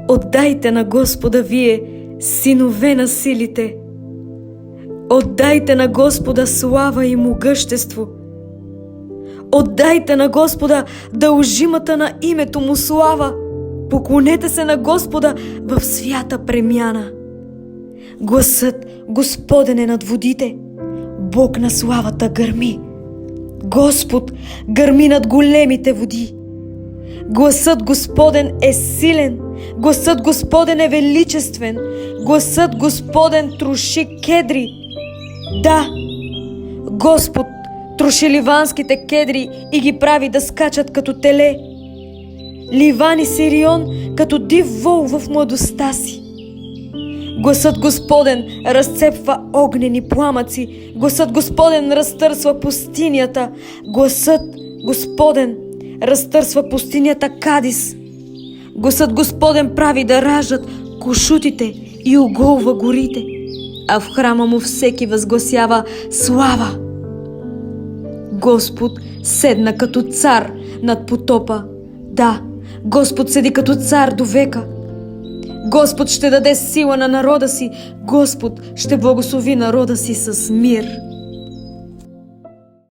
Отдайте на Господа вие, синове на силите. Отдайте на Господа слава и могъщество. Отдайте на Господа дължимата на името му слава. Поклонете се на Господа в свята премяна. Гласът Господен е над водите. Бог на славата гърми. Господ гърми над големите води. Гласът Господен е силен. Гласът Господен е величествен. Гласът Господен троши кедри. Да, Господ троши ливанските кедри и ги прави да скачат като теле. Ливан и Сирион като див вол в младостта си. Гласът Господен разцепва огнени пламъци. Гласът Господен разтърсва пустинята. Гласът Господен разтърсва пустинята Кадис. Гласът Господен прави да раждат кошутите и оголва горите, а в храма му всеки възгласява слава. Господ седна като цар над потопа. Да, Господ седи като цар до века. Господ ще даде сила на народа си. Господ ще благослови народа си с мир.